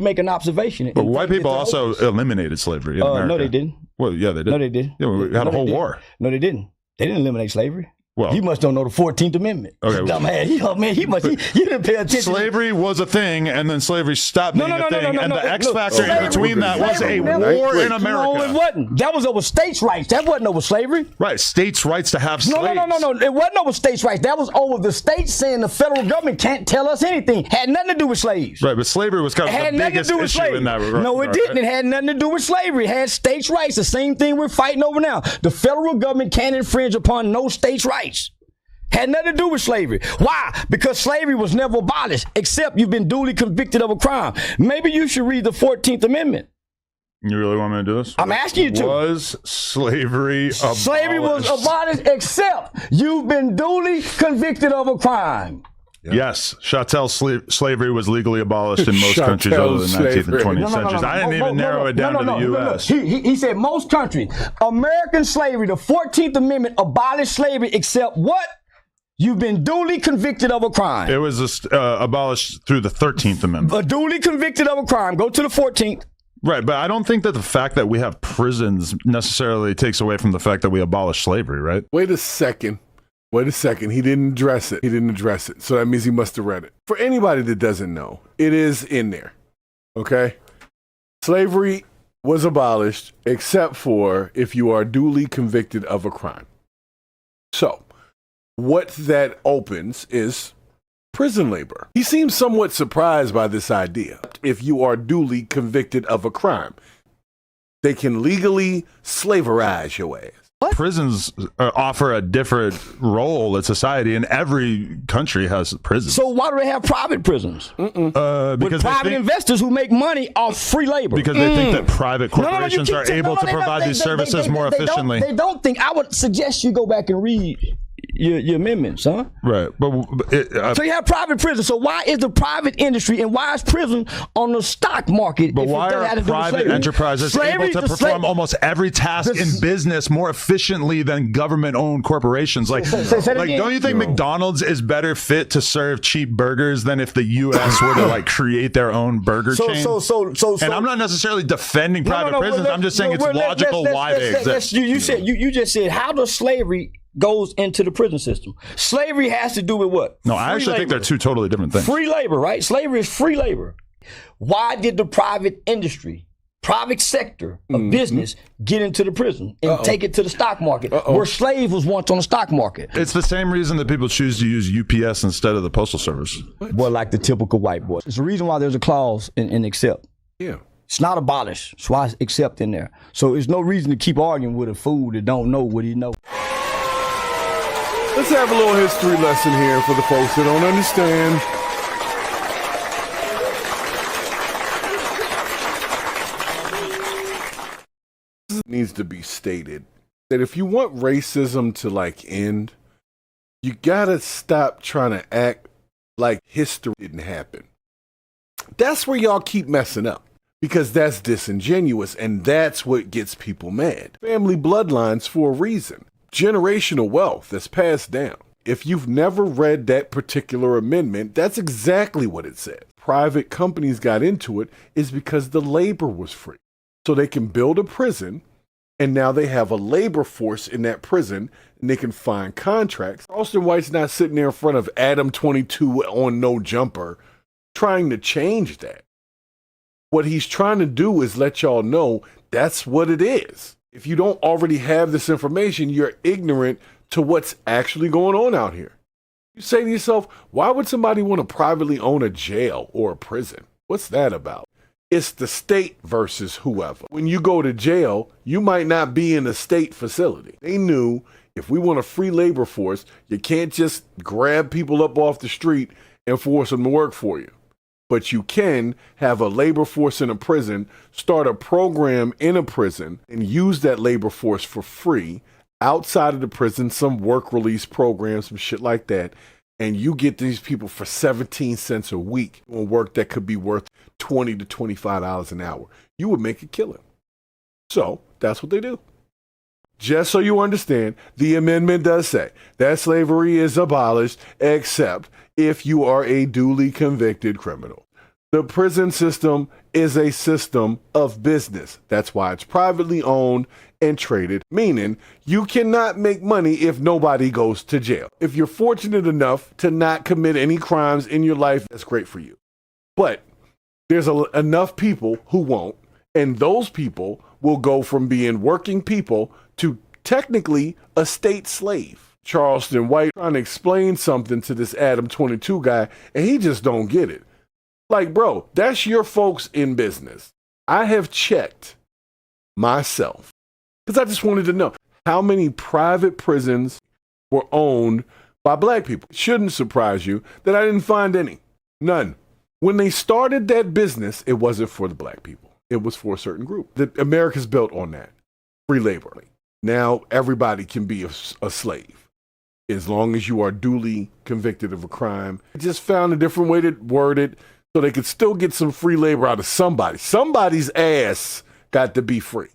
make an observation. But white people also eliminated slavery in America. No, they didn't. Well, yeah, they did. No, they did. Yeah, we had a whole war. No, they didn't. They didn't eliminate slavery. Well, you must don't know the 14th Amendment. Okay. Dumbass. You didn't pay attention. Slavery was a thing, and then slavery stopped being a thing, and the X factor in between that was a war in America. No, it wasn't. That was over states' rights. That wasn't over slavery. Right, states' rights to have slaves. No. It wasn't over states' rights. That was over the states saying the federal government can't tell us anything. Had nothing to do with slaves. Right, but slavery was kind of the biggest issue in that regard. No, it didn't. It had nothing to do with slavery. It had states' rights. The same thing we're fighting over now. The federal government can't infringe upon no states' rights. Had nothing to do with slavery. Why? Because slavery was never abolished, except you've been duly convicted of a crime. Maybe you should read the 14th Amendment. You really want me to do this? I'm asking you to. Was slavery abolished? Slavery was abolished, except you've been duly convicted of a crime. Yep. Yes, chattel slavery was legally abolished in most countries other than 19th and 20th centuries. I didn't even narrow it down to the U.S. He said most countries. American slavery, the 14th Amendment abolished slavery, except what? You've been duly convicted of a crime. It was abolished through the 13th Amendment. Duly convicted of a crime. Go to the 14th. Right, but I don't think that the fact that we have prisons necessarily takes away from the fact that we abolished slavery, right? Wait a second. He didn't address it. So that means he must have read it. For anybody that doesn't know, it is in there. Okay? Slavery was abolished except for if you are duly convicted of a crime. So, what that opens is prison labor. He seems somewhat surprised by this idea. If you are duly convicted of a crime, they can legally slaverize your ass. What? Prisons offer a different role in society, and every country has prisons. So why do they have private prisons? Because with private investors who make money off free labor. Because they think that private corporations are able to provide these services more efficiently. They don't think. I would suggest you go back and read your amendments, huh? Right. So you have private prisons. So why is the private industry and why is prison on the stock market? But why are private enterprises able to perform almost every task in business more efficiently than government-owned corporations? Like don't you think McDonald's is better fit to serve cheap burgers than if the U.S. were to create their own burger chain? And I'm not necessarily defending private prisons. I'm just saying it's logical why they exist. You just said how does slavery goes into the prison system. Slavery has to do with what? No, I actually think they're two totally different things. Free labor, right? Slavery is free labor. Why did the private industry, private sector of business get into the prison and take it to the stock market where slave was once on the stock market? It's the same reason that people choose to use UPS instead of the Postal Service. Well, like the typical white boy. It's the reason why there's a clause in accept. Yeah. It's not abolished. That's why it's accept in there. So there's no reason to keep arguing with a fool that don't know what he knows. Let's have a little history lesson here for the folks that don't understand. This needs to be stated that if you want racism to end, you gotta stop trying to act like history didn't happen. That's where y'all keep messing up because that's disingenuous and that's what gets people mad. Family bloodlines for a reason. Generational wealth that's passed down. If you've never read that particular amendment, that's exactly what it says. Private companies got into it is because the labor was free. So they can build a prison, and now they have a labor force in that prison, and they can find contracts. Austin White's not sitting there in front of Adam 22 on No Jumper trying to change that. What he's trying to do is let y'all know that's what it is. If you don't already have this information, you're ignorant to what's actually going on out here. You say to yourself, why would somebody want to privately own a jail or a prison? What's that about? It's the state versus whoever. When you go to jail, you might not be in a state facility. They knew if we want a free labor force, you can't just grab people up off the street and force them to work for you. But you can have a labor force in a prison, start a program in a prison, and use that labor force for free outside of the prison, some work release program, some shit like that. And you get these people for 17 cents a week on work that could be worth $20 to $25 an hour. You would make a killing. So that's what they do. Just so you understand, the amendment does say that slavery is abolished except if you are a duly convicted criminal. The prison system is a system of business. That's why it's privately owned and traded, meaning you cannot make money if nobody goes to jail. If you're fortunate enough to not commit any crimes in your life, that's great for you. But there's enough people who won't, and those people will go from being working people to technically a state slave. Charleston White trying to explain something to this Adam 22 guy, and he just don't get it. Like, bro, that's your folks in business. I have checked myself because I just wanted to know how many private prisons were owned by black people. It shouldn't surprise you that I didn't find any. None. When they started that business, it wasn't for the black people. It was for a certain group. America's built on that. Free labor. Now everybody can be a slave as long as you are duly convicted of a crime. I just found a different way to word it so they could still get some free labor out of somebody. Somebody's ass got to be free.